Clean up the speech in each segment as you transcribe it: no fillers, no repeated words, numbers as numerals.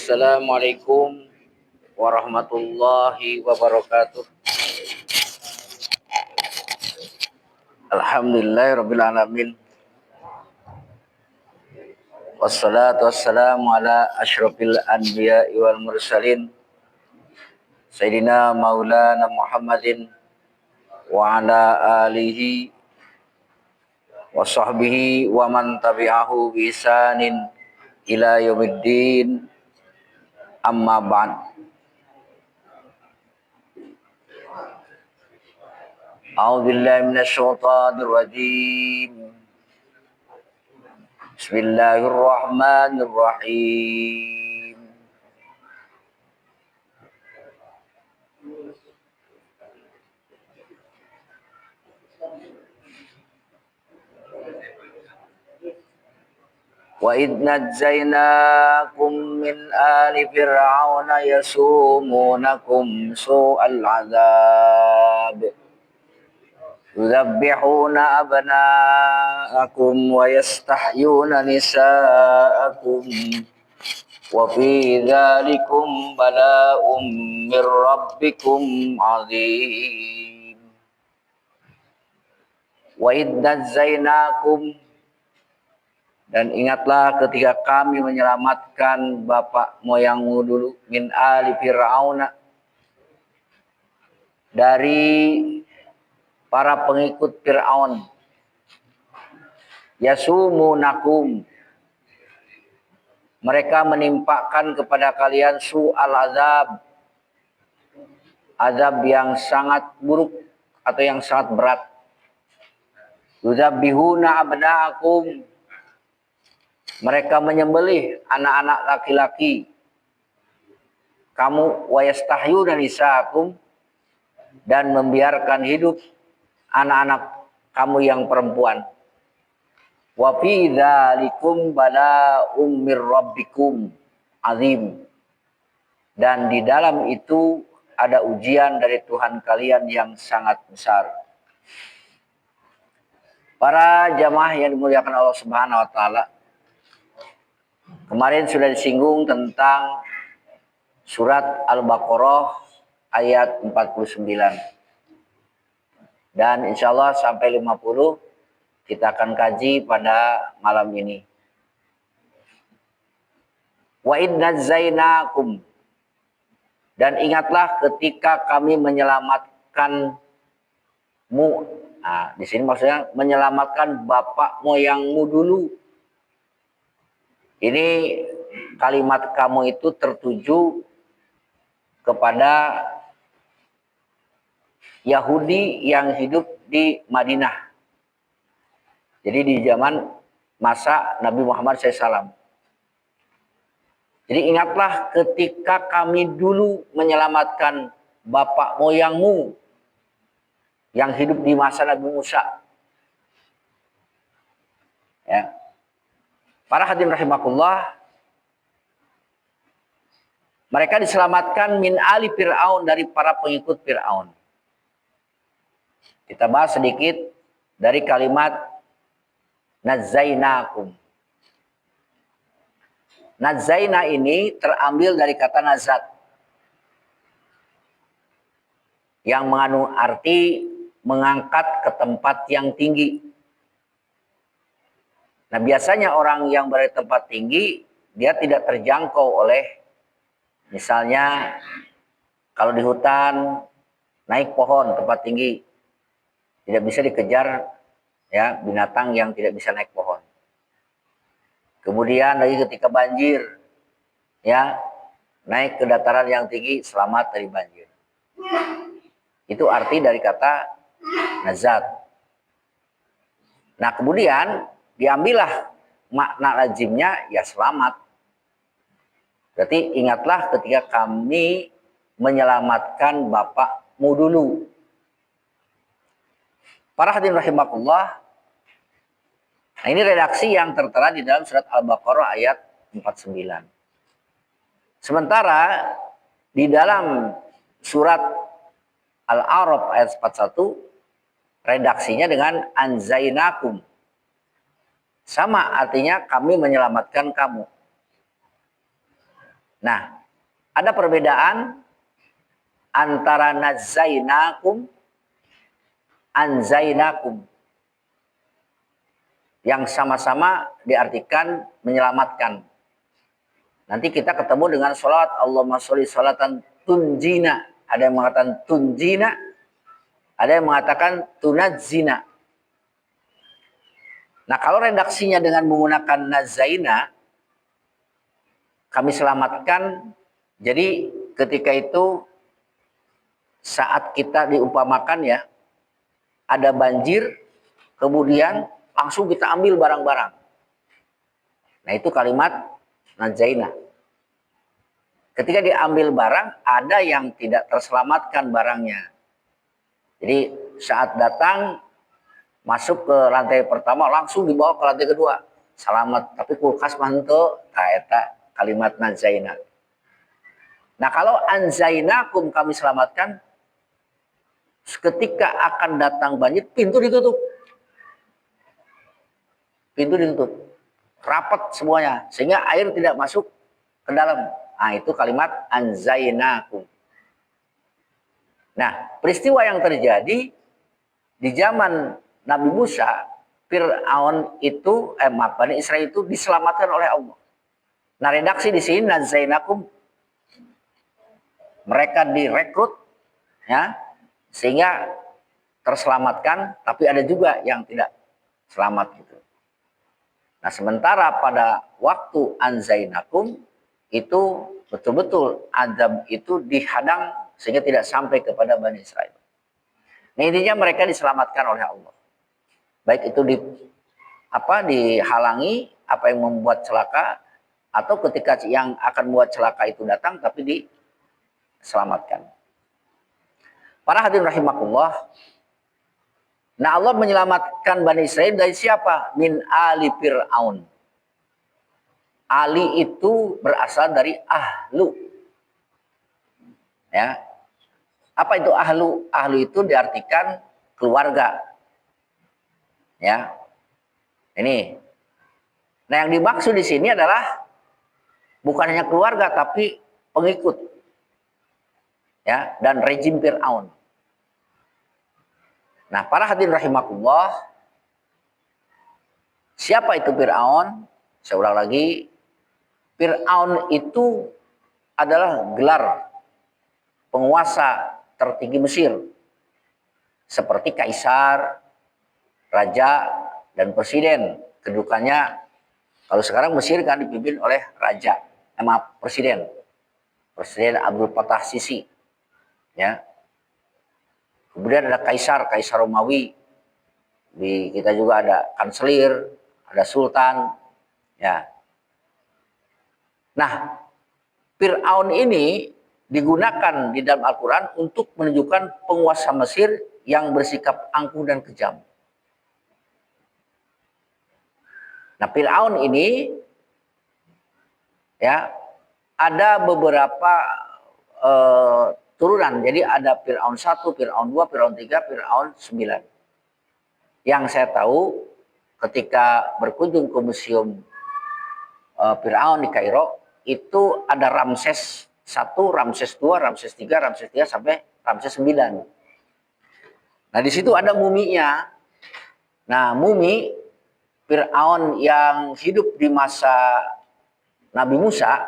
Assalamualaikum warahmatullahi wabarakatuh. Alhamdulillahirabbil alamin. Wassalatu wassalamu ala asyrofil anbiya'i wal mursalin Sayyidina Maulana Muhammadin wa ala alihi wa sahbihi wa man tabi'ahu bi ihsanin ila yaumiddin. Amma ba'd. A'udzu billahi minasy syaithanir rajim. Bismillahirrahmanirrahim. Wa idh najjaynakum min ali fir'auna yasumunakum su'al 'adzab yuzabbihuna abna'akum wa yastahyuna nisa'akum wa fi dzalikum bala'um mir rabbikum 'adzim. Wa idh najjaynakum, dan ingatlah ketika kami menyelamatkan bapak moyangmu dulu, min ali fir'auna, dari para pengikut Fir'aun, yasumunakum, mereka menimpakan kepada kalian su'al azab, azab yang sangat buruk atau yang sangat berat. Yuzabbihuna abna'akum, mereka menyembelih anak-anak laki-laki kamu, wa yastahyuna nisaakum, dan membiarkan hidup anak-anak kamu yang perempuan. Wa fi dzalikum bala'um mir rabbikum azim, dan di dalam itu ada ujian dari Tuhan kalian yang sangat besar. Para jamaah yang dimuliakan Allah Subhanahu wa taala, kemarin sudah disinggung tentang surat Al-Baqarah ayat 49. Dan insya Allah sampai 50 kita akan kaji pada malam ini. Wa idh najjaynakum, dan ingatlah ketika kami menyelamatkanmu. Nah, di sini maksudnya menyelamatkan bapak moyangmu dulu. Ini kalimat kamu itu tertuju kepada Yahudi yang hidup di Madinah. Jadi di zaman masa Nabi Muhammad SAW. Jadi ingatlah ketika kami dulu menyelamatkan bapak moyangmu yang hidup di masa Nabi Musa. Ya. Para hadirin rahimakumullah, mereka diselamatkan min ali Fir'aun, dari para pengikut Fir'aun. Kita bahas sedikit dari kalimat najzainakum. Najzaina ini terambil dari kata nazat, yang mengandung arti mengangkat ke tempat yang tinggi. Nah, biasanya orang yang berada di tempat tinggi, dia tidak terjangkau oleh, misalnya kalau di hutan naik pohon tempat tinggi, tidak bisa dikejar ya binatang yang tidak bisa naik pohon. Kemudian lagi ketika banjir, ya naik ke dataran yang tinggi, selamat dari banjir. Itu arti dari kata nazat. Nah, kemudian diambillah makna lazimnya, ya selamat. Berarti ingatlah ketika kami menyelamatkan bapakmu dulu. Para hadirin rahimakumullah, nah ini redaksi yang tertera di dalam surat Al-Baqarah ayat 49. Sementara di dalam surat Al-A'raf ayat 41, redaksinya dengan anzainakum. Sama artinya kami menyelamatkan kamu. Nah, ada perbedaan antara nazainakum, anzainakum, yang sama-sama diartikan menyelamatkan. Nanti kita ketemu dengan sholat Allahumma sholli sholatan tunjina. Ada yang mengatakan tunjina, ada yang mengatakan tunadzina. Nah, kalau redaksinya dengan menggunakan nazaina, kami selamatkan. Jadi ketika itu saat kita diumpamakan ya, ada banjir, kemudian langsung kita ambil barang-barang. Nah, itu kalimat nazaina. Ketika diambil barang, ada yang tidak terselamatkan barangnya. Jadi saat datang, masuk ke lantai pertama, langsung dibawa ke lantai kedua. Selamat, tapi kulkas mantu, eta kalimat nazaina. Nah, kalau anzainakum kami selamatkan, ketika akan datang banjir, pintu ditutup. Pintu ditutup. Rapat semuanya, sehingga air tidak masuk ke dalam. Nah, itu kalimat anzainakum. Nah, peristiwa yang terjadi di zaman Nabi Musa, Fir'aun itu, Bani Israel itu diselamatkan oleh Allah. Nah, redaksi di sini nazainakum, mereka direkrut, ya, sehingga terselamatkan, tapi ada juga yang tidak selamat gitu. Nah, sementara pada waktu anzainakum itu betul-betul azab itu dihadang sehingga tidak sampai kepada Bani Israel. Nah, intinya mereka diselamatkan oleh Allah. Baik itu dihalangi apa yang membuat celaka, atau ketika yang akan membuat celaka itu datang tapi diselamatkan. Para hadirin rahimakumullah. Nah, Allah menyelamatkan Bani Israel dari siapa? Min ali Fir'aun. Ali itu berasal dari ahlu. Ya. Apa itu ahlu? Ahlu itu diartikan keluarga. Ya. Ini. Nah, yang dimaksud di sini adalah bukan hanya keluarga tapi pengikut. Ya, dan rejim Fir'aun. Nah, para hadirin rahimakumullah, siapa itu Fir'aun? Saya ulang lagi, Fir'aun itu adalah gelar penguasa tertinggi Mesir. Seperti kaisar, raja, dan presiden. Kedudukannya, kalau sekarang Mesir kan dipimpin oleh raja, presiden. Presiden Abdul Fattah Sisi. Ya. Kemudian ada kaisar Romawi. Di kita juga ada kanselir, ada sultan. Ya. Nah, Fir'aun ini digunakan di dalam Al-Quran untuk menunjukkan penguasa Mesir yang bersikap angkuh dan kejam. Nah, Fir'aun ini ya ada beberapa turunan. Jadi ada Fir'aun 1, Fir'aun 2, Fir'aun 3, Fir'aun 9. Yang saya tahu ketika berkunjung ke museum Fir'aun di Kairo, itu ada Ramses 1, Ramses 2, Ramses 3, Ramses 3 sampai Ramses 9. Nah, di situ ada muminya. Nah, mumi Fir'aun yang hidup di masa Nabi Musa,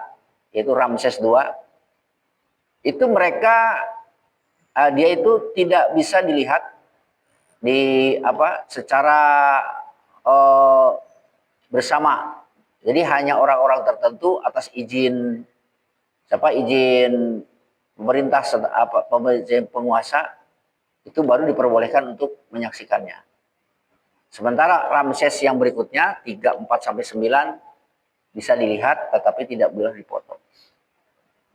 yaitu Ramses 2, itu mereka dia itu tidak bisa dilihat secara bersama. Jadi hanya orang-orang tertentu atas izin pemerintah izin penguasa itu baru diperbolehkan untuk menyaksikannya. Sementara Ramses yang berikutnya 3, 4 sampai 9 bisa dilihat tetapi tidak boleh dipotong.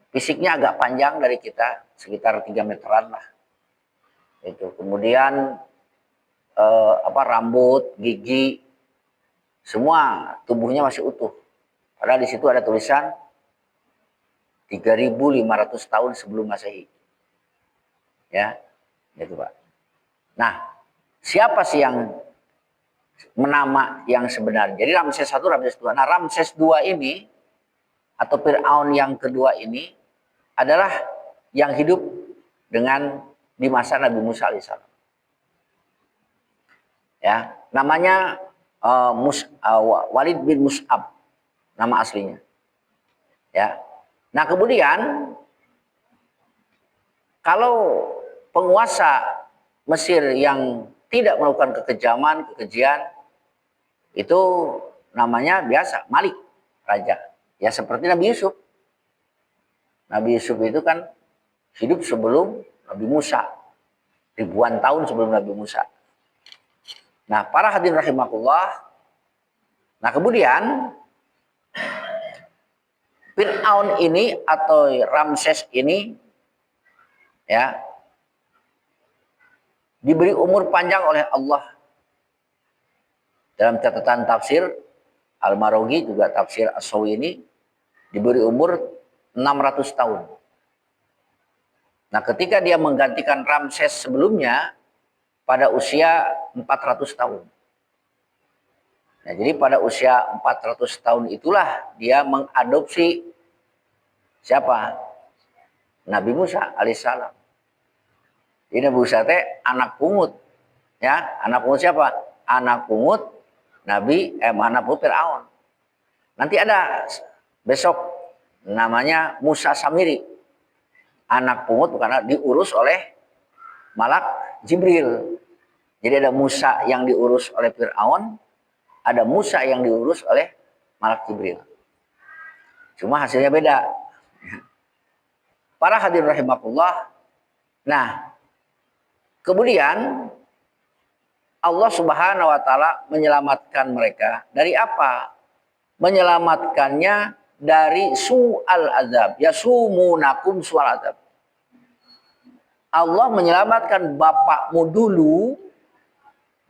Fisiknya agak panjang dari kita, sekitar 3 meteran lah. Itu. Kemudian rambut, gigi, semua tubuhnya masih utuh. Padahal di situ ada tulisan 3.500 tahun sebelum Masehi. Ya, itu Pak. Nah, siapa sih yang menama yang sebenarnya? Jadi Ramses 1, Ramses 2. Nah, Ramses 2 ini atau Fir'aun yang kedua ini adalah yang hidup di masa Nabi Musa alaihissalam. Ya, namanya Walid bin Mus'ab, nama aslinya. Ya. Nah, kemudian kalau penguasa Mesir yang tidak melakukan kekejaman, kekejian, itu namanya biasa Malik, raja. Ya seperti Nabi Yusuf. Nabi Yusuf itu kan hidup sebelum Nabi Musa, ribuan tahun sebelum Nabi Musa. Nah, para hadirin rahimakumullah. Nah, kemudian Fir'aun ini atau Ramses ini ya diberi umur panjang oleh Allah. Dalam catatan tafsir Al-Maroghi juga tafsir As-Sawi ini diberi umur 600 tahun. Nah, ketika dia menggantikan Ramses sebelumnya pada usia 400 tahun. Nah, jadi pada usia 400 tahun itulah dia mengadopsi siapa? Nabi Musa alaihissalam. Ini Nabi Musa teh anak pungut. Ya, anak pungut siapa? Anak pungut anak pungut Fir'aun. Nanti ada besok namanya Musa Samiri. Anak pungut bukan diurus oleh Malak Jibril. Jadi ada Musa yang diurus oleh Fir'aun, ada Musa yang diurus oleh Malak Jibril. Cuma hasilnya beda. Para hadirin rahimakumullah. Nah, kemudian Allah Subhanahu wa taala menyelamatkan mereka dari apa? Menyelamatkannya dari su'al azab. Ya sumunakum su'al azab. Allah menyelamatkan bapakmu dulu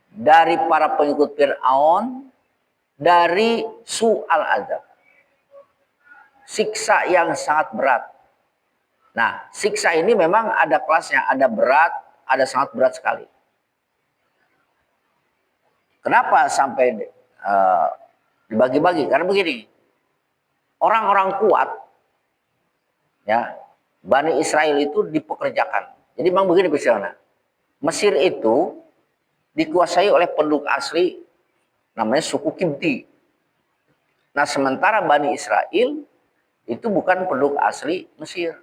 dari para pengikut Fir'aun dari su'al azab. Siksa yang sangat berat. Nah, siksa ini memang ada kelasnya, ada berat, ada sangat berat sekali. Kenapa sampai dibagi-bagi? Karena begini, orang-orang kuat, ya, Bani Israel itu dipekerjakan. Jadi memang begini misalnya, Mesir itu dikuasai oleh penduduk asli, namanya suku Kipti. Nah, sementara Bani Israel itu bukan penduduk asli Mesir.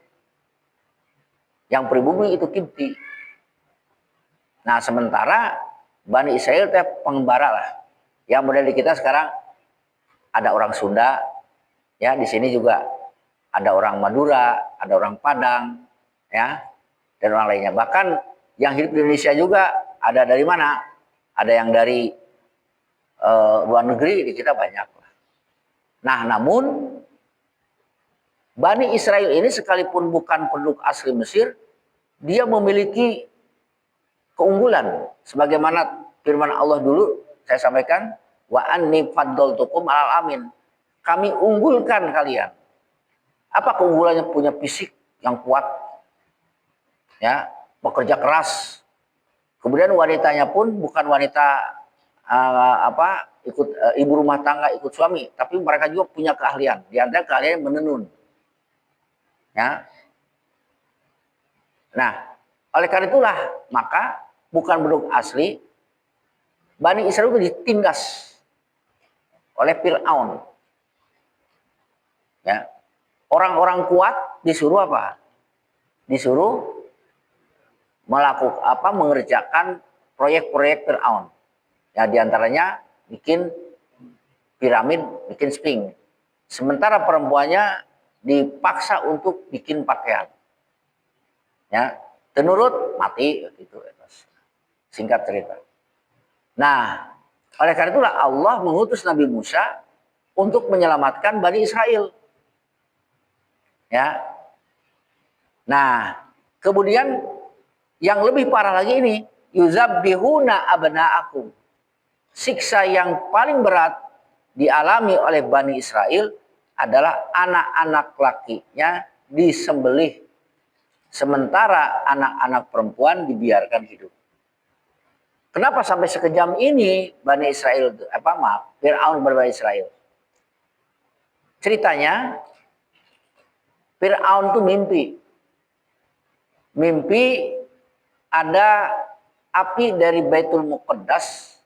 Yang pribumi itu Kipti. Nah, sementara Bani Israel itu pengembara lah. Yang model di kita sekarang ada orang Sunda, ya di sini juga ada orang Madura, ada orang Padang, ya dan orang lainnya. Bahkan yang hidup di Indonesia juga ada dari mana? Ada yang dari luar negeri, di kita banyak. Nah, namun Bani Israel ini sekalipun bukan penduduk asli Mesir, dia memiliki keunggulan. Sebagaimana firman Allah dulu saya sampaikan, wa anni faddaltukum alal amin. Kami unggulkan kalian. Apa keunggulannya? Punya fisik yang kuat, ya, bekerja keras. Kemudian wanitanya pun bukan wanita ikut ibu rumah tangga, ikut suami, tapi mereka juga punya keahlian. Di antara keahlian menenun. Ya. Nah, oleh karena itulah maka bukan penduduk asli Bani Israel itu ditindas oleh Fir'aun. Ya. Orang-orang kuat disuruh apa? Disuruh mengerjakan proyek-proyek Fir'aun. Ya, diantaranya bikin piramid, bikin sphinx. Sementara perempuannya dipaksa untuk bikin pakaian. Ya, tenurut mati gitu. Singkat cerita. Nah, oleh karena itulah Allah mengutus Nabi Musa untuk menyelamatkan Bani Israel. Ya. Nah, kemudian yang lebih parah lagi ini, yuzabbihuna abna'akum. Siksa yang paling berat dialami oleh Bani Israel adalah anak-anak lakinya disembelih, sementara anak-anak perempuan dibiarkan hidup. Kenapa sampai sekejam ini Bani Israel, Fir'aun kepada Bani Israel? Ceritanya, Fir'aun tuh mimpi. Mimpi ada api dari Baitul Muqaddas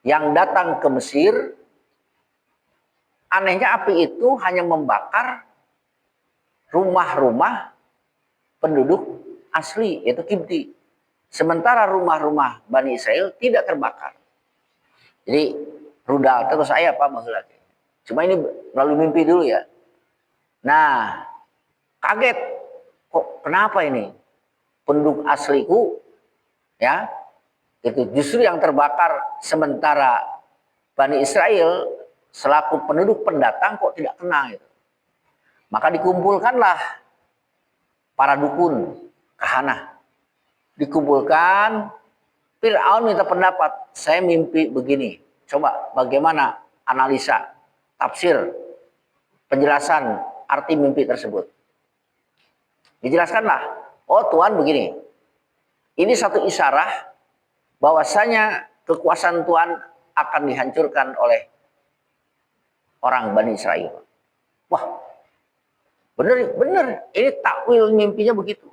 yang datang ke Mesir. Anehnya api itu hanya membakar rumah-rumah penduduk asli, yaitu Kipti. Sementara rumah-rumah Bani Israel tidak terbakar. Jadi rudal terus saya apa maksudnya. Cuma ini melalui mimpi dulu ya. Nah, kaget. Kok kenapa ini? Penduduk asliku ya, itu justru yang terbakar, sementara Bani Israel selaku penduduk pendatang kok tidak kena gitu. Maka dikumpulkanlah para dukun, kahana. Dikumpulkan, Fir'aun minta pendapat. Saya mimpi begini. Coba bagaimana analisa, tafsir, penjelasan arti mimpi tersebut. Dijelaskanlah. Oh Tuhan begini. Ini satu isyarah bahwasanya kekuasaan Tuhan akan dihancurkan oleh orang Bani Israel. Wah, benar. Ini takwil mimpinya begitu.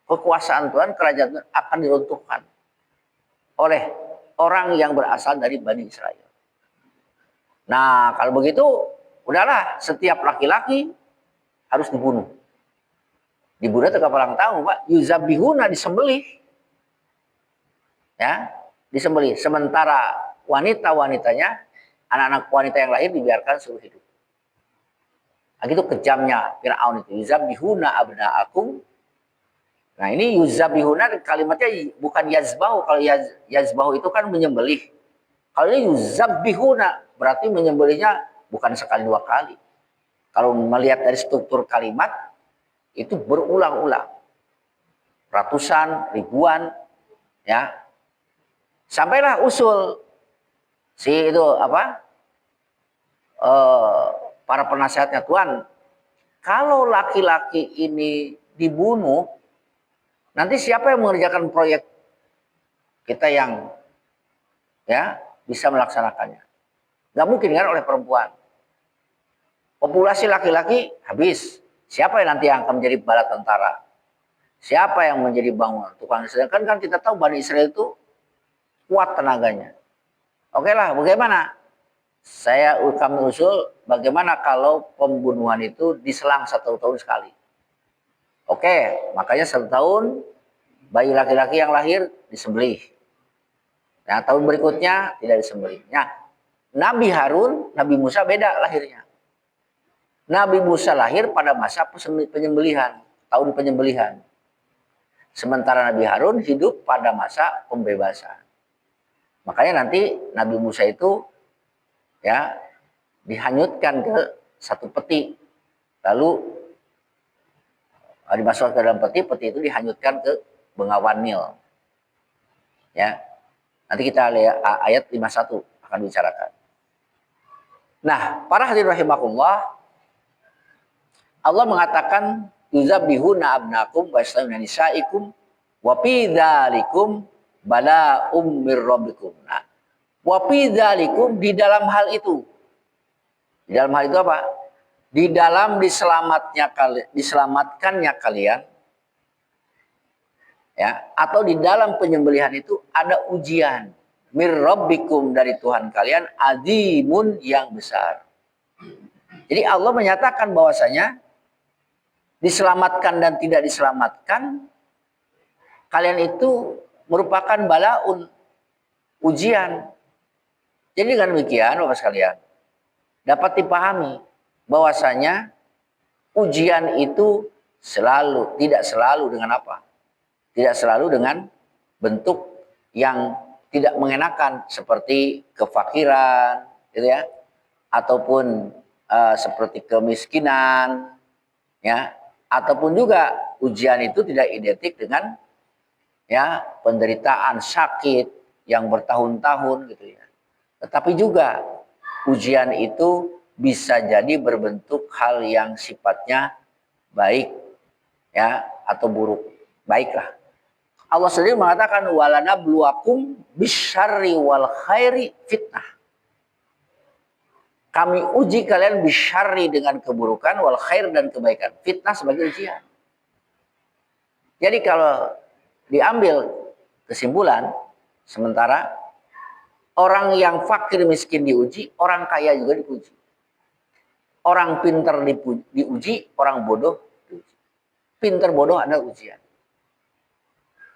Kekuasaan Tuhan, kerajaan Tuhan akan diruntuhkan oleh orang yang berasal dari Bani Israel. Nah, kalau begitu, udahlah, setiap laki-laki harus dibunuh. Dibunuh itu kapan tahu, Pak? Yuzabihuna, disembelih. Ya, disembelih. Sementara wanita-wanitanya, anak-anak wanita yang lahir dibiarkan suruh hidup. Nah, gitu kejamnya Fir'aun itu. Yuzabihuna abna'akum. Nah, ini yuzabihuna kalimatnya bukan yazbahu. Kalau yazbahu itu kan menyembelih. Kalau ini yuzabihuna berarti menyembelihnya bukan sekali dua kali. Kalau melihat dari struktur kalimat itu berulang-ulang. Ratusan, ribuan, ya. Sampailah usul si itu apa? Para penasehatnya Tuhan. Kalau laki-laki ini dibunuh, nanti siapa yang mengerjakan proyek kita yang ya bisa melaksanakannya? Gak mungkin kan oleh perempuan. Populasi laki-laki habis. Siapa yang nanti yang akan menjadi bala tentara? Siapa yang menjadi bangun tukang? Sedangkan kan kita tahu Bani Israel itu kuat tenaganya. Oke lah, bagaimana? Kami usul bagaimana kalau pembunuhan itu diselang 1 tahun sekali. Oke, makanya 1 tahun bayi laki-laki yang lahir disembelih. Nah, tahun berikutnya tidak disembelih. Nah, Nabi Harun, Nabi Musa beda lahirnya. Nabi Musa lahir pada masa penyembelihan, tahun penyembelihan. Sementara Nabi Harun hidup pada masa pembebasan. Makanya nanti Nabi Musa itu ya dihanyutkan ke satu peti. Lalu dimasukkan ke dalam peti itu dihanyutkan ke Bengawan Nil. Ya. Nanti kita lihat ayat 51 akan bicarakan. Nah, para hadirin rahimakumullah, Allah mengatakan yuzabihuna abnakum wa yastahiyuna nisaikum wa fi dzalikum bala'um mir rabbikum. Nah, wa fi dzalikum, di dalam hal itu. Di dalam hal itu apa? Di dalam diselamatkannya kalian ya, atau di dalam penyembelihan itu ada ujian mir rabbikum, dari Tuhan kalian, azimun, yang besar. Jadi Allah menyatakan bahwasanya diselamatkan dan tidak diselamatkan kalian itu merupakan balaun, ujian. Jadi dengan demikian Bapak sekalian dapat dipahami bahwasanya ujian itu tidak selalu dengan apa? Tidak selalu dengan bentuk yang tidak mengenakan seperti kefakiran, gitu ya, ataupun seperti kemiskinan, ya, ataupun juga ujian itu tidak identik dengan ya penderitaan sakit yang bertahun-tahun, gitu ya. Tetapi juga ujian itu bisa jadi berbentuk hal yang sifatnya baik ya atau buruk. Baiklah. Allah sendiri mengatakan walanabluwakum bisyarri wal khairi fitnah. Kami uji kalian bisyarri dengan keburukan, wal khair dan kebaikan. Fitnah sebagai ujian. Jadi kalau diambil kesimpulan, sementara orang yang fakir miskin diuji, orang kaya juga diuji. Orang pintar diuji, orang bodoh diuji. Pintar bodoh ada ujian.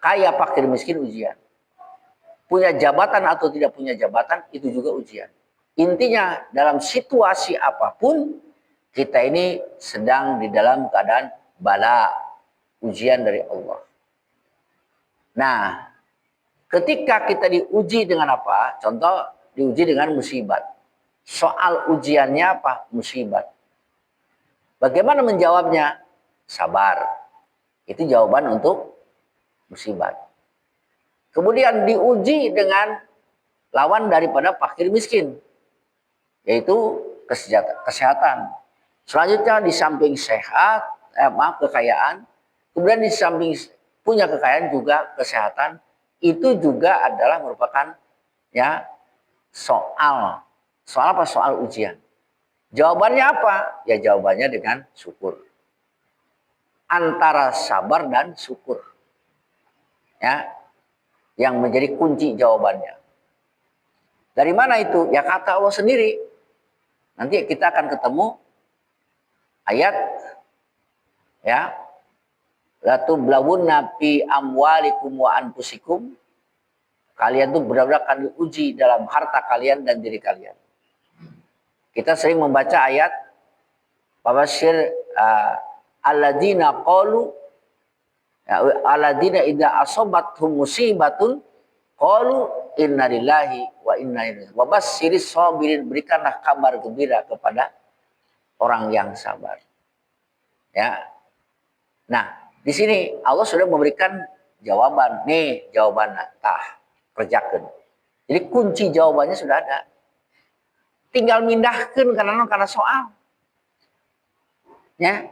Kaya fakir miskin ujian. Punya jabatan atau tidak punya jabatan itu juga ujian. Intinya dalam situasi apapun kita ini sedang di dalam keadaan bala, ujian dari Allah. Nah, ketika kita diuji dengan apa? Contoh, diuji dengan musibat. Soal ujiannya apa? Musibat. Bagaimana menjawabnya? Sabar. Itu jawaban untuk musibat. Kemudian diuji dengan lawan daripada fakir miskin, yaitu kesehatan. Selanjutnya di samping sehat, kekayaan, kemudian di samping punya kekayaan juga kesehatan, itu juga adalah merupakan ya soal apa? Soal ujian. Jawabannya apa? Ya jawabannya dengan syukur. Antara sabar dan syukur. Ya, yang menjadi kunci jawabannya. Dari mana itu? Ya kata Allah sendiri. Nanti kita akan ketemu ayat ya. La tublawunna fi amwalikum wa anfusikum. Kalian tuh benar-benar akan diuji dalam harta kalian dan diri kalian. Kita sering membaca ayat Babashir alladzina qalu alladzina idza asabathum musibatun qalu inna lillahi wa inna ilaihi raji'un. Wabasyiris sabirin, berikanlah kabar gembira kepada orang yang sabar. Ya. Nah, di sini Allah sudah memberikan jawaban. Nih jawabannya. Tah, kerjakan. Jadi kunci jawabannya sudah ada. Tinggal mindahkan karena soal. Ya.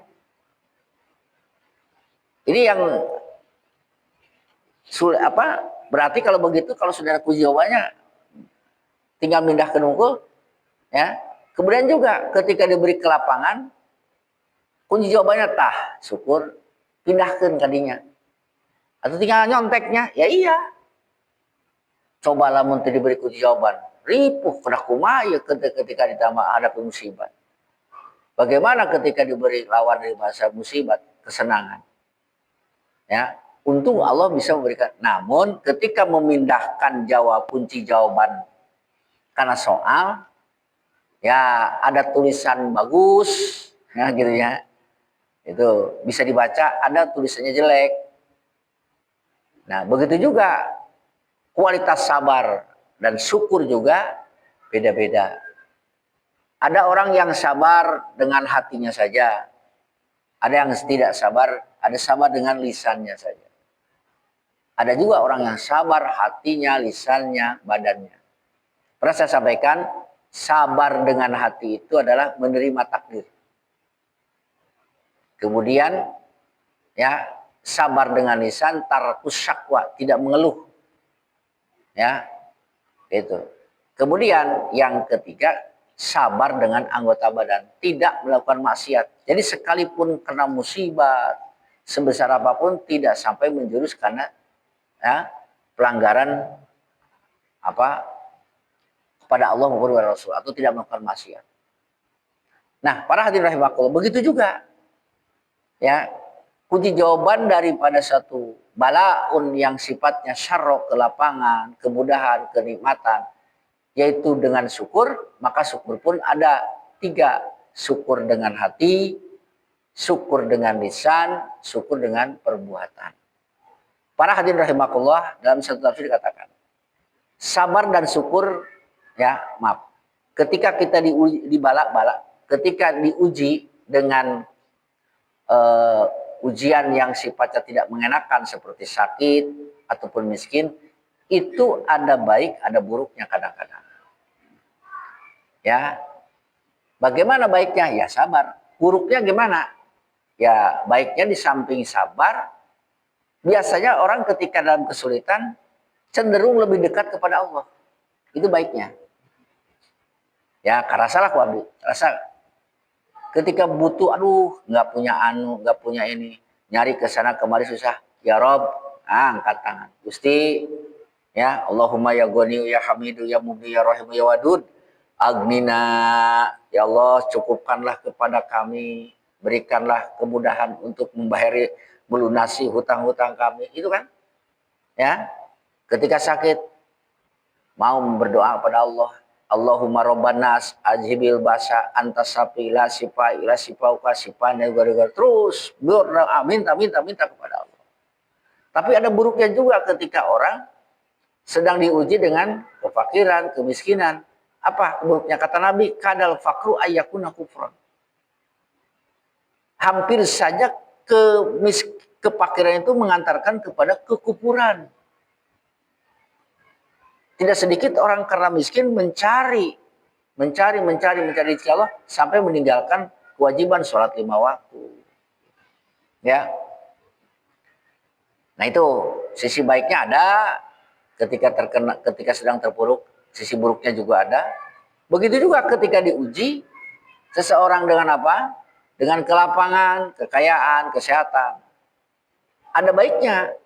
Ini yang berarti kalau begitu, kalau sudah ada kunci jawabannya, tinggal mindahkan unggul. Ya. Kemudian juga ketika diberi ke lapangan, kunci jawabannya tah, syukur, pindahkan kadinya. Atau tinggal nyonteknya, ya iya. Cobalah menteri diberi kunci jawaban. Ripuh, kena kumaya ketika ditambah ada musibah. Bagaimana ketika diberi lawan dari masa musibat, kesenangan. Ya, untung Allah bisa memberikan. Namun ketika memindahkan kunci jawaban karena soal, ya ada tulisan bagus, ya gitu ya. Itu bisa dibaca, ada tulisannya jelek. Nah, begitu juga kualitas sabar dan syukur juga beda-beda. Ada orang yang sabar dengan hatinya saja. Ada yang tidak sabar, ada sabar dengan lisannya saja. Ada juga orang yang sabar hatinya, lisannya, badannya. Pernah saya sampaikan, sabar dengan hati itu adalah menerima takdir. Kemudian ya, sabar dengan lisan, tarkus syakwa, tidak mengeluh. Ya, itu. Kemudian yang ketiga, sabar dengan anggota badan, tidak melakukan maksiat. Jadi sekalipun kena musibah sebesar apapun tidak sampai menjurus karena ya, pelanggaran kepada Allah maupun kepada Rasul, atau tidak melakukan maksiat. Nah, para hadirin rahimakumullah, begitu juga ya, kunci jawaban daripada satu balaun yang sifatnya syarro, kelapangan, kemudahan, kenikmatan, yaitu dengan syukur. Maka syukur pun ada 3. Syukur dengan hati, syukur dengan lisan, syukur dengan perbuatan. Para hadirin rahimakumullah, dalam satu tafsir dikatakan, sabar dan syukur, ketika kita ketika diuji dengan ujian yang sifatnya tidak mengenakan seperti sakit ataupun miskin, itu ada baik, ada buruknya kadang-kadang. Ya, bagaimana baiknya? Ya sabar. Buruknya gimana? Ya baiknya di samping sabar, biasanya orang ketika dalam kesulitan cenderung lebih dekat kepada Allah. Itu baiknya. Ya, karasalah ku abdi. Rasa ketika butuh, aduh, nggak punya ini, nyari ke sana kemari susah. Ya Rob, angkat tangan. Gusti, ya Allahumma ya Ghani ya Hamidu ya Mubni ya Rahim ya Wadud. Agnina, ya Allah cukupkanlah kepada kami, berikanlah kemudahan untuk membayari, melunasi hutang-hutang kami. Itu kan, ya. Ketika sakit, mau berdoa kepada Allah. Allahumma robbanas ajhibil basa antas sapi ila sifa ila sifauka sifan terus berdoa minta kepada Allah. Tapi ada buruknya juga ketika orang sedang diuji dengan kefakiran, kemiskinan. Apa buruknya? Kata Nabi, kadal fakru ayyakuna kufran. Hampir saja kefakiran itu mengantarkan kepada kekufuran. Tidak sedikit orang karena miskin mencari rezeki Allah sampai meninggalkan kewajiban sholat 5 waktu. Ya. Nah itu sisi baiknya ada ketika sedang terpuruk, sisi buruknya juga ada. Begitu juga ketika diuji seseorang dengan apa? Dengan kelapangan, kekayaan, kesehatan. Ada baiknya.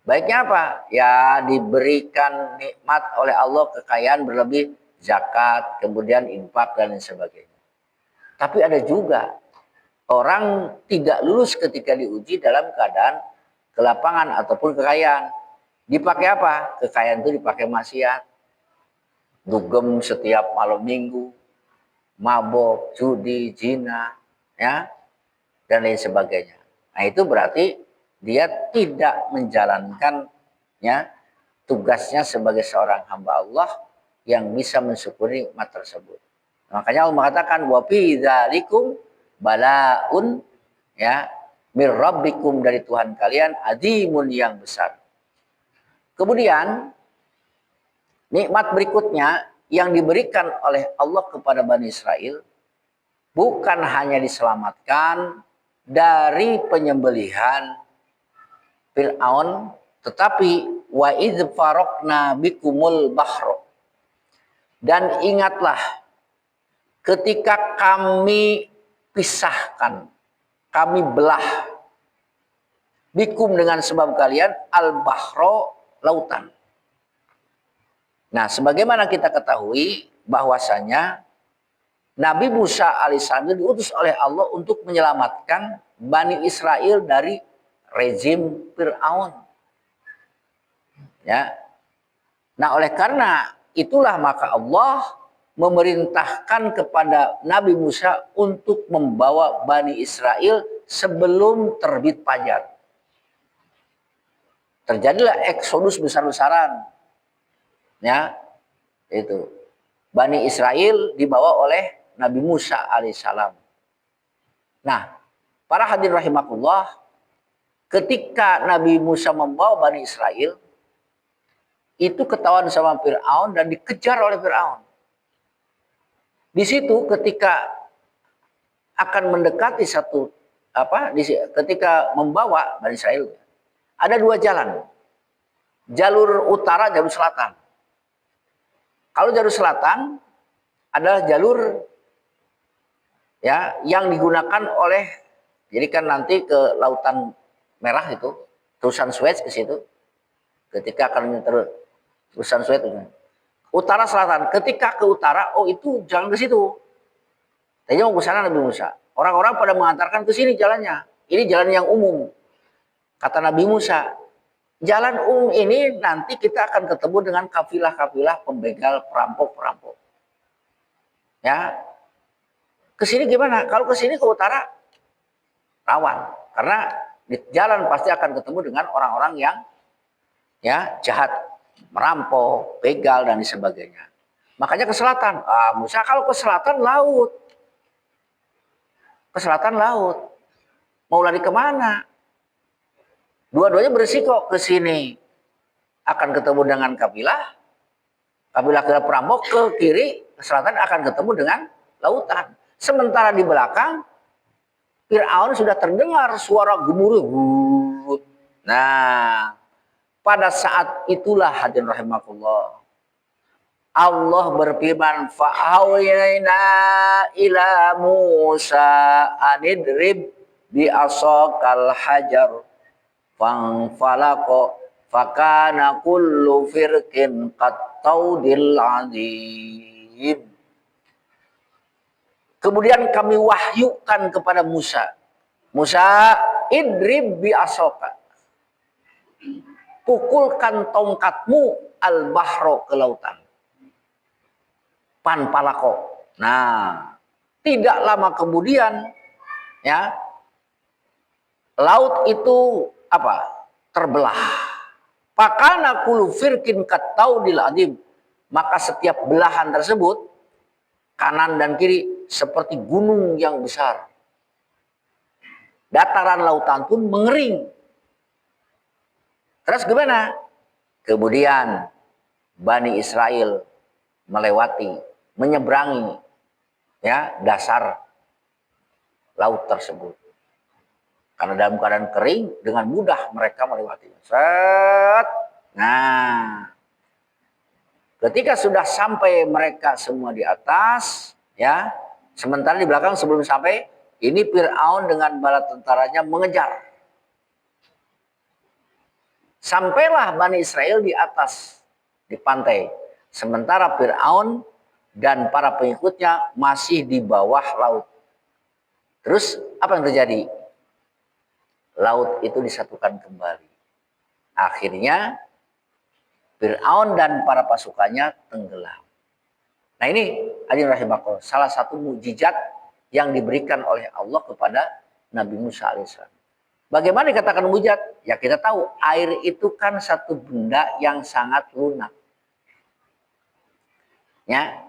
Baiknya apa? Ya diberikan nikmat oleh Allah kekayaan berlebih, zakat, kemudian infak dan lain sebagainya. Tapi ada juga orang tidak lulus ketika diuji dalam keadaan kelapangan ataupun kekayaan. Dipakai apa? Kekayaan itu dipakai maksiat. Dugem setiap malam minggu, mabok, judi, zina, ya, dan lain sebagainya. Nah itu berarti dia tidak menjalankan ya tugasnya sebagai seorang hamba Allah yang bisa mensyukuri nikmat tersebut. Makanya Allah mengatakan wa fi dzalikum balaun ya mir rabbikum dari Tuhan kalian azimun yang besar. Kemudian nikmat berikutnya yang diberikan oleh Allah kepada Bani Israel bukan hanya diselamatkan dari penyembelihan Fir'aun, tetapi wa idz faraqna bikumul bahro. Dan ingatlah ketika kami pisahkan, kami belah bikum dengan sebab kalian al-bahro, lautan. Nah, sebagaimana kita ketahui bahwasanya Nabi Musa alaihissalam diutus oleh Allah untuk menyelamatkan Bani Israel dari rezim Fir'aun. Ya. Nah, oleh karena itulah maka Allah memerintahkan kepada Nabi Musa untuk membawa Bani Israel sebelum terbit fajar. Terjadilah eksodus besar-besaran. Ya. Itu. Bani Israel dibawa oleh Nabi Musa alaihissalam. Nah, para hadirin rahimakumullah, ketika Nabi Musa membawa Bani Israel, itu ketahuan sama Fir'aun dan dikejar oleh Fir'aun. Di situ ketika akan mendekati ketika membawa Bani Israel, ada 2 jalan. Jalur utara, jalur selatan. Kalau jalur selatan adalah jalur ya yang digunakan oleh, jadi kan nanti ke Lautan Merah itu, terusan Suez ke situ. Ketika akan terusan Suez itu. Utara selatan, ketika ke utara, oh itu jalan ke situ. Tadi mau ke sana Nabi Musa. Orang-orang pada mengantarkan ke sini jalannya. Ini jalan yang umum. Kata Nabi Musa, jalan umum ini nanti kita akan ketemu dengan kafilah-kafilah pembegal, perampok-perampok. Ya. Ke sini gimana? Kalau ke sini ke utara rawan, karena di jalan pasti akan ketemu dengan orang-orang yang ya jahat, merampok, begal dan sebagainya. Makanya ke selatan. Musa kalau ke selatan laut. Ke selatan laut. Mau lari kemana? Dua-duanya berisiko. Ke sini akan ketemu dengan kabilah perampok, ke kiri, ke selatan akan ketemu dengan lautan. Sementara di belakang Fir'aun sudah terdengar suara gemuruh. Nah, pada saat itulah hadirin rahimakumullah, Allah berfirman, fa'awiyna ila Musa anidrib bi asaqal hajar fanfalaqo fakana kullu firqin qattaudil azim. Kemudian kami wahyukan kepada Musa. Musa, idrib bi asoka. Pukulkan tongkatmu al-bahro ke lautan. Panpalako. Nah, tidak lama kemudian, ya, laut itu apa? Terbelah. Pakana kullu firqin qattaudil azim. Maka setiap belahan tersebut, kanan dan kiri, seperti gunung yang besar. Dataran lautan pun mengering. Terus gimana? Kemudian Bani Israel melewati, menyeberangi, ya, dasar laut tersebut. Karena dalam keadaan kering, dengan mudah mereka melewati. Set. Nah, ketika sudah sampai mereka semua di atas, ya, sementara di belakang sebelum sampai, ini Fir'aun dengan bala tentaranya mengejar. Sampailah Bani Israel di atas, di pantai. Sementara Fir'aun dan para pengikutnya masih di bawah laut. Terus apa yang terjadi? Laut itu disatukan kembali. Akhirnya Fir'aun dan para pasukannya tenggelam. Nah ini, hadirin rahimakumullah, salah satu mukjizat yang diberikan oleh Allah kepada Nabi Musa alaihissalam. Bagaimana dikatakan mukjizat? Ya kita tahu, air itu kan satu benda yang sangat lunak. Ya,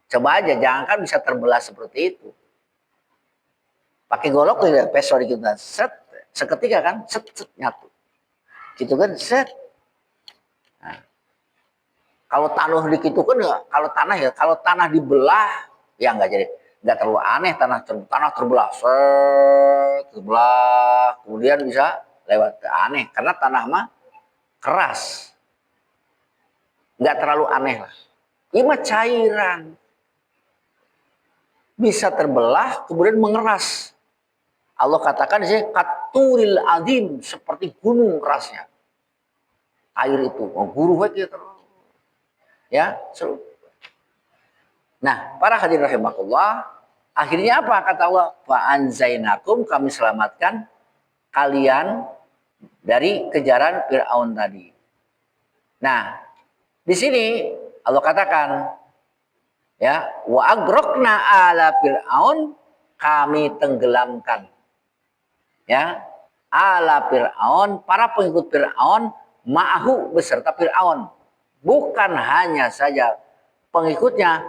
coba aja, jangan kan bisa terbelah seperti itu. Pakai golok tuh, peso dikit, set, seketika kan, set, set, nyatu. Gitu kan, set. Nah, kalau tanah dikit kan ya, kalau tanah dibelah ya nggak jadi, nggak terlalu aneh, tanah terbelah, set, terbelah, kemudian bisa lewat, aneh karena tanah mah keras, nggak terlalu aneh lah. Ini mah cairan bisa terbelah kemudian mengeras. Allah katakan di sini katuril azim, seperti gunung kerasnya air itu, guru gitu. Ya, seru. Nah, para hadirin rahimakumullah, akhirnya apa kata Allah? Fa anzainakum, kami selamatkan kalian dari kejaran Fir'aun tadi. Nah, di sini Allah katakan, ya, wa agrokna ala Fir'aun, kami tenggelamkan, ya, ala Fir'aun, para pengikut Fir'aun, ma'ahu, beserta Fir'aun. Bukan hanya saja pengikutnya,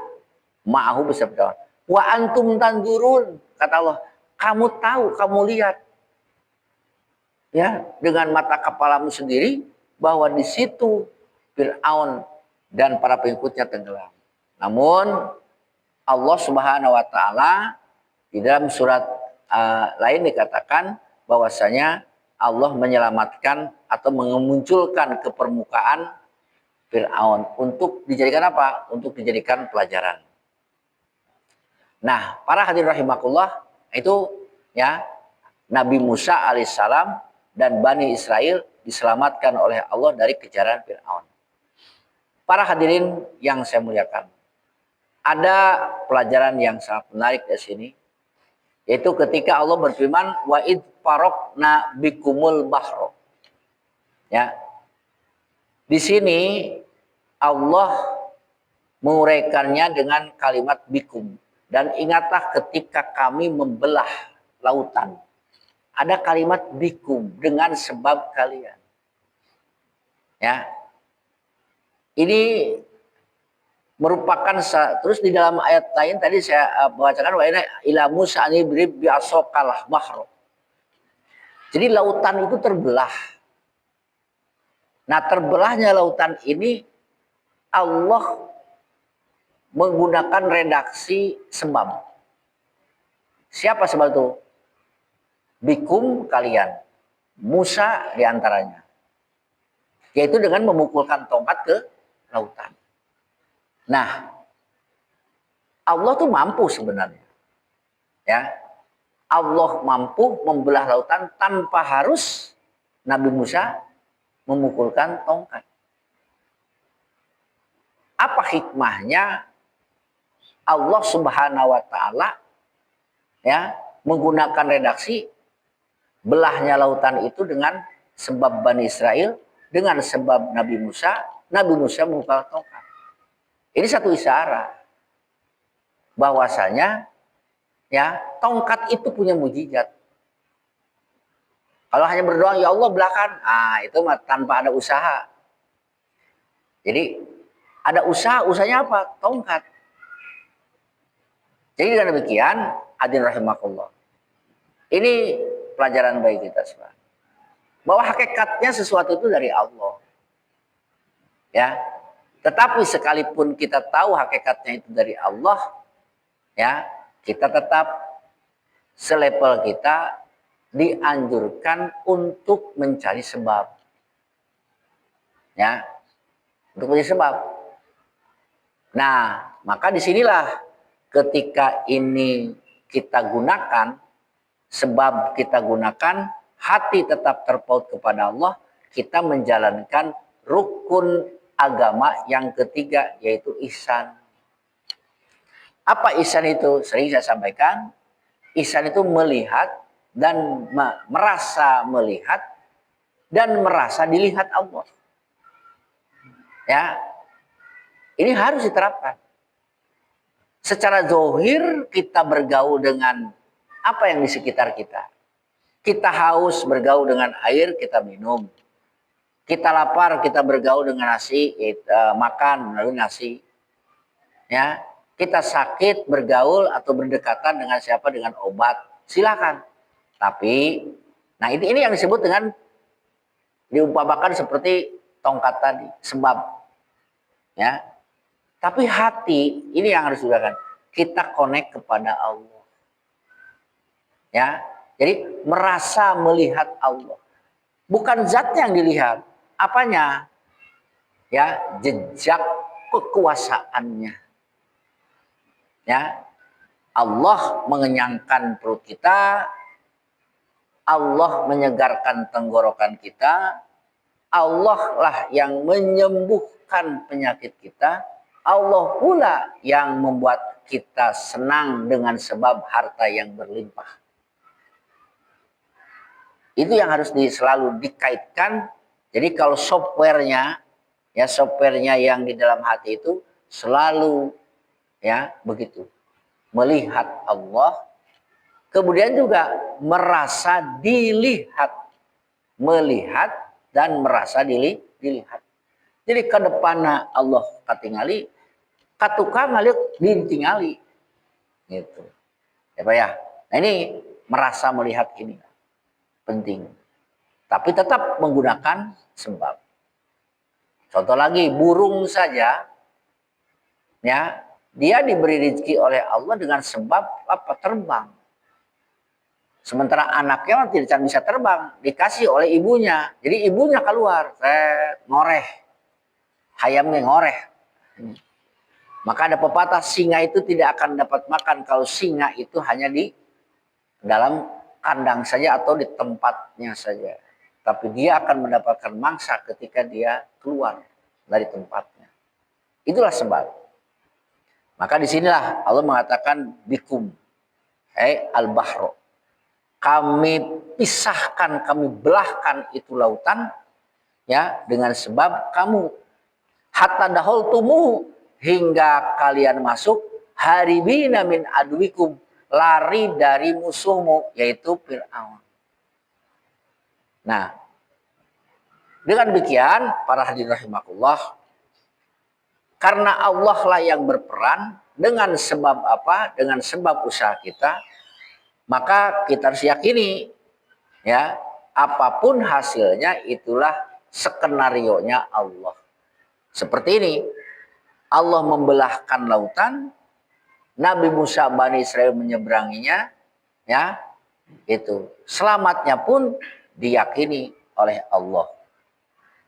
ma'ahu beserta. Wa antum tanzurun, kata Allah, kamu tahu, kamu lihat, ya, dengan mata kepalamu sendiri bahwa di situ Fir'aun dan para pengikutnya tenggelam. Namun Allah Subhanahu wa taala di dalam surat lain dikatakan bahwasanya Allah menyelamatkan atau memunculkan ke permukaan Fir'aun untuk dijadikan apa? Untuk dijadikan pelajaran. Nah, para hadirin rahimakumullah, itu ya, Nabi Musa alaihissalam dan Bani Israel diselamatkan oleh Allah dari kejaran Fir'aun. Para hadirin yang saya muliakan, ada pelajaran yang sangat menarik di sini, yaitu ketika Allah berfirman, wa id farokna bikumul bahro. Ya, di sini Allah menguraikannya dengan kalimat bikum. Dan ingatlah ketika kami membelah lautan. Ada kalimat bikum, dengan sebab kalian. Ya. Ini merupakan, terus di dalam ayat lain tadi saya bacakan, wa ila Musa anidrib bi asaqal bahro. Jadi lautan itu terbelah. Nah, terbelahnya lautan ini Allah menggunakan redaksi sebab. Siapa sebab itu? Bikum, kalian. Musa diantaranya. Yaitu dengan memukulkan tongkat ke lautan. Nah, Allah tuh mampu sebenarnya. Ya, Allah mampu membelah lautan tanpa harus Nabi Musa memukulkan tongkat. Apa hikmahnya Allah Subhanahu wa taala ya menggunakan redaksi belahnya lautan itu dengan sebab Bani Israel, dengan sebab Nabi Musa memukul tongkat. Ini satu isyarat bahwasanya ya tongkat itu punya mujizat. Kalau hanya berdoa ya Allah belahkan, itu mah tanpa ada usaha. Jadi ada usaha, usahanya apa? Tongkat. Jadi dengan demikian, hadirin rahimakumullah. Ini pelajaran bagi kita semua. Bahwa hakikatnya sesuatu itu dari Allah. Ya. Tetapi sekalipun kita tahu hakikatnya itu dari Allah, ya, kita tetap selevel kita dianjurkan untuk mencari sebab. Ya. Untuk mencari sebab. Nah, maka disinilah ketika ini kita gunakan, sebab kita gunakan, hati tetap terpaut kepada Allah, kita menjalankan rukun agama yang ketiga, yaitu ihsan. Apa ihsan itu? Sering saya sampaikan, ihsan itu melihat dan merasa melihat dan merasa dilihat Allah. Ya, ini harus diterapkan. Secara zahir kita bergaul dengan apa yang di sekitar kita. Kita haus, bergaul dengan air, kita minum. Kita lapar, kita bergaul dengan nasi, kita makan melalui nasi. Ya, kita sakit, bergaul atau berdekatan dengan siapa? Dengan obat. Silakan. Tapi, nah ini yang disebut dengan diumpamakan seperti tongkat tadi, sebab. Ya, tapi hati ini yang harus dilakukan. Kita connect kepada Allah. Ya, jadi merasa melihat Allah. Bukan zatnya yang dilihat, apanya? Ya, jejak kekuasaannya. Ya, Allah mengenyangkan perut kita, Allah menyegarkan tenggorokan kita, Allah lah yang menyembuhkan penyakit kita, Allah pula yang membuat kita senang dengan sebab harta yang berlimpah. Itu yang harus selalu dikaitkan. Jadi kalau softwarenya, ya softwarenya yang di dalam hati itu selalu ya begitu. Melihat Allah, kemudian juga merasa dilihat. Melihat dan merasa dilihat. Jadi ke depannya Allah katingali, katuka ngalik ditingali. Gitu. Ya Pak ya. Nah ini merasa melihat ini penting. Tapi tetap menggunakan sebab. Contoh lagi, burung saja ya, dia diberi rezeki oleh Allah dengan sebab apa? Terbang. Sementara anaknya tidak bisa terbang, dikasih oleh ibunya. Jadi ibunya keluar, ngoreh. Hayamnya ngoreh. Maka ada pepatah, singa itu tidak akan dapat makan kalau singa itu hanya di dalam kandang saja atau di tempatnya saja. Tapi dia akan mendapatkan mangsa ketika dia keluar dari tempatnya. Itulah sebab. Maka disinilah Allah mengatakan bikum, al-bahro. Kami pisahkan, kami belahkan itu lautan, ya, dengan sebab kamu hatta daholtumu, hingga kalian masuk haribina min adwikum, lari dari musuhmu, yaitu Fir'aun. Nah, dengan demikian para hadirin rahimakumullah, karena Allah lah yang berperan dengan sebab apa? Dengan sebab usaha kita, maka kita harus yakini ya, apapun hasilnya itulah skenarionya Allah. Seperti ini, Allah membelahkan lautan, Nabi Musa Bani Israel menyeberanginya, ya, itu. Selamatnya pun diyakini oleh Allah.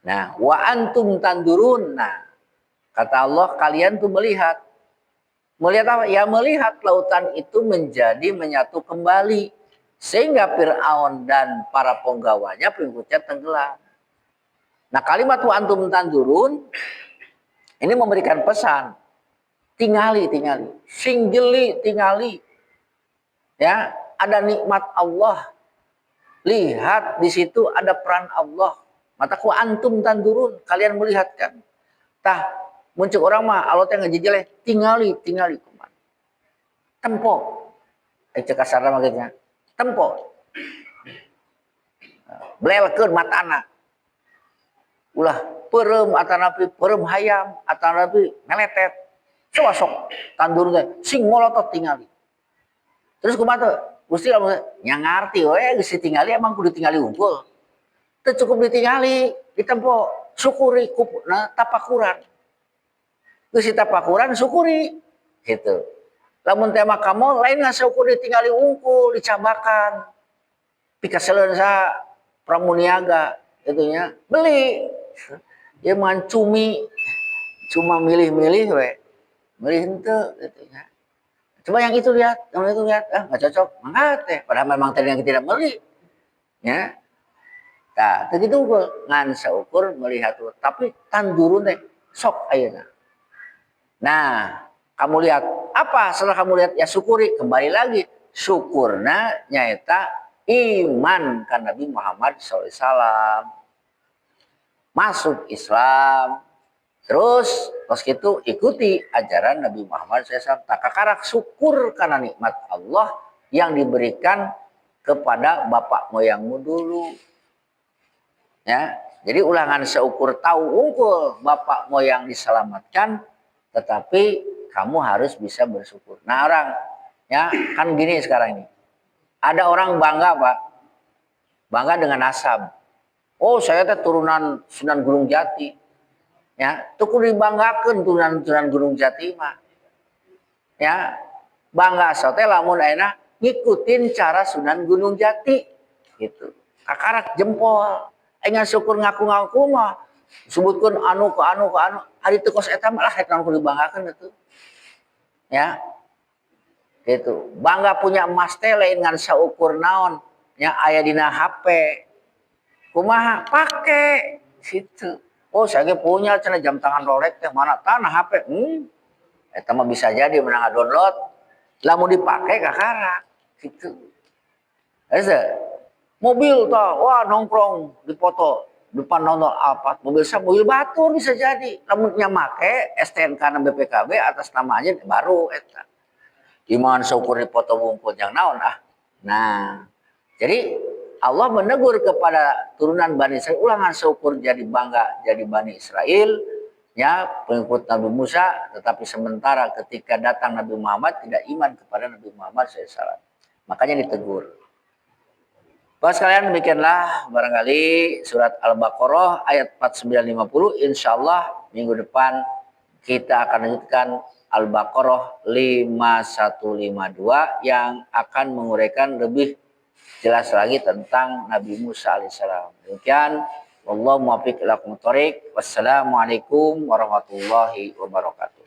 Nah, wa antum tandurun. Nah, Kata Allah, kalian tuh melihat. Melihat apa? Ya melihat lautan itu menjadi menyatu kembali. Sehingga Fir'aun dan para penggawanya pengikutnya tenggelam. Nah kalimat wa antum tanzurun ini memberikan pesan. Tingali, tingali. Singgeli, tingali. Ya, ada nikmat Allah. Lihat di situ ada peran Allah. Mataku antum tanzurun. Kalian melihat kan. Tah, muncul orang mah Allah teh ngejijile, tingali, tingali kumaha. Tempo. Cek kasarna maksudnya. Tempo. Belelkeun matana. Ulah peureum atanapi peureum hayam atanapi meletet. Coba sok tandur teh sing molotot tingali. Terus kumaha teh? Gusti Allah nya ngarti we geus tingali emang kudu tingali unggul. Teu cukup ditingali, ditempo syukuri kupna tapakuran. Geus tapakuran syukuri gitu. Lamun teh mah kamu lain ngasukur ditingali unggul, dicabakan. Pikaseleun sa pramuniaga itunya beli. Ya man cumi cuma milih-milih we. Milih henteu gitu ya. Coba yang itu lihat, yang itu lihat, nggak cocok, mangkat teh. Padahal memang tadi yang tidak beli, ya. Nah, begitu ngan seukur melihat tuh, tapi tandurun teh sok ayeuna. Nah, kamu lihat apa? Setelah kamu lihat ya syukuri, kembali lagi syukurna nyaeta iman kan Nabi Muhammad SAW, masuk Islam. Terus itu ikuti ajaran Nabi Muhammad SAW. Takakarak syukur karena nikmat Allah yang diberikan kepada bapak moyangmu dulu. Ya, jadi ulangan seukur tahu unggul bapak moyang diselamatkan, tetapi kamu harus bisa bersyukur. Nah orang, ya kan gini sekarang ini. Ada orang bangga Pak, bangga dengan nasab. Oh saya teh turunan Sunan Gunung Jati. Ya, tuku dibanggakeun turunan Gunung Jati mah. Ya, bangga teh lamun ayeuna ngikutin cara Sunan Gunung Jati gitu. Kakarak jempol. Aing syukur ngaku-ngaku mah sebutkeun anu ke anu ke anu, ari teu kos eta mah lah eta nu dibanggakeun atuh. Ya. Gitu. Bangga punya emas teh lain ngan saukur naon, nya aya dina HP. Kumaha? Pake situ. Oh, saya punya cenah jam tangan Rolex teh mana tanah HP. Eta mah bisa jadi menang download. Lamun dipake kakara gitu. Asa mobil tah, wah nongkrong dipoto depan nonton Alphard, mobil batur bisa jadi. Lamun nya make STNK na BPKB atas namanya baru eta. Iman syukur dipoto wungkul yang naon ah. Nah, jadi Allah menegur kepada turunan Bani Israel, ulangan syukur jadi bangga jadi Bani Israel, ya pengikut Nabi Musa, tetapi sementara ketika datang Nabi Muhammad tidak iman kepada Nabi Muhammad SAW. Makanya ditegur. Bapak sekalian demikianlah barangkali surat Al-Baqarah ayat 4950. Insya Allah minggu depan kita akan lanjutkan Al-Baqarah 5152 yang akan menguraikan lebih jelas lagi tentang Nabi Musa alaihissalam. Demikian, wallahu muwaffiq ila aqwamit thoriq. Wassalamualaikum warahmatullahi wabarakatuh.